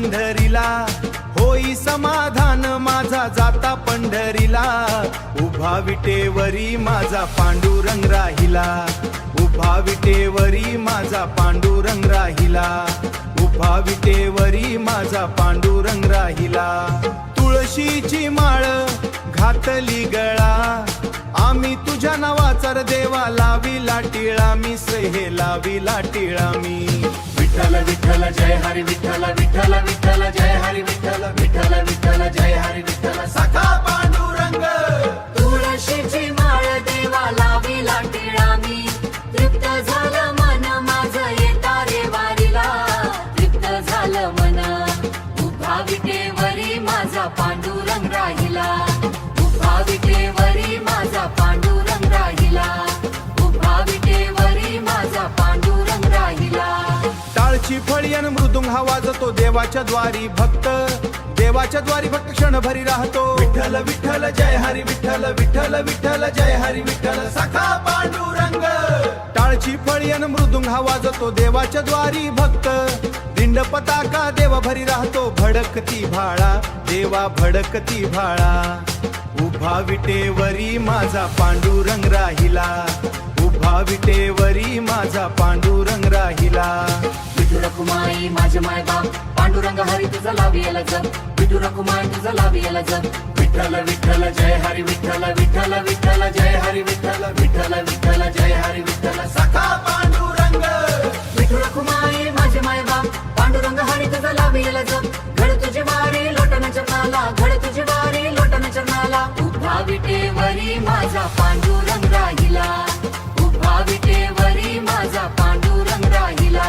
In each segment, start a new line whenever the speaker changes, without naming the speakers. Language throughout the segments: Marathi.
पंढरीला, होई समाधान माझा जाता पंढरीला. उभा विटेवरी माझा पांडुरंग राहिला, उभा विटेवरी माझा पांडुरंग राहिला, उभा विटेवरी माझा पांडुरंग राहिला. तुळशीची माळ घातली गळा, आम्ही तुझ्या नावाचा रे देवा लाविला टिळा मी, सहे लाविला टिळा मी.
विठ्ठल विठ्ठल जय हरी विठ्ठल, विठ्ठल विठ्ठल जय हरी विठ्ठल, विठ्ठल विठ्ठल जय हरी विठ्ठल.
सखा पांडुरंग
तुळशीची माळ देवा लाविला टिळा मी, तृप्त झालं मन माझं येता रे वारीला, तृप्त झालं मन. उभा विटेवरी माझा पांडुरंग राहिला, उभा विटेवरी माझा पांडुरंग राहिला, उभा विटेवरी माझा पांडुरंग राहिला.
टाळची फळी अन मृदुंग हा वाजतो देवाच्या द्वारी भक्त, देवाच्या द्वारी भक्त क्षणभरी राहतो. विठ्ठल विठ्ठल जय हरी विठ्ठल, विठ्ठल विठ्ठल जय हरी विठ्ठल. सखा पांडुरंग टाळची फळी अन मृदुंग हा वाजतो देवाच्या द्वारी भक्त, दिंड पताका देव भरी राहतो. भडकती भाळा देवा भडकती भाळा, उभा विटेवरी माझा पांडुरंग राहिला, उभा विटेवरी माझा पांडुरंग राहिला.
विठू रखुमाई माझे माय बाप, पांडुरंग हरी तुझा लाविला जप, विठू रखुमाई तुझा लाविला जप.
विठ्ठल विठ्ठल जय हरी विठ्ठल, विठ्ठल विठ्ठल जय हरी विठ्ठल, विठ्ठल विठ्ठल जय हरी विठ्ठल.
सखा पांडुरंग
विठू रखुमाई माझे माय बाप, पांडुरंग हरी तुझा लाविला जप. घड तुझी वारी लोटन चरणाला, घड तुझी वारी लोटन चरणाला. उभा विटेवरी माझा पांडुरंग राहिला, उभा विटेवरी माझा पांडुरंग राहिला.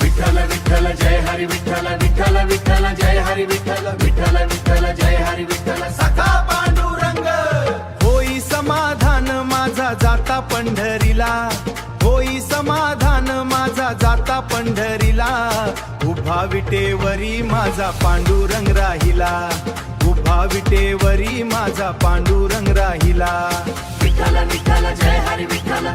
विठ्ठल विठ्ठल जय हरी विठ्ठल, विठ्ठल विठ्ठल जय हरी विठ्ठल, विठ्ठल विठ्ठल जय हरी विठ्ठल.
सखा पांडुरंग होई समाधान माझा जाता पंढरीला, होई समाधान माझा जाता पंढरीला. उभा विटेवरी माझा पांडुरंग राहिला, उभा विटेवरी माझा पांडुरंग राहिला.
विठ्ठल विठ्ठल जय हरी विठ्ठल.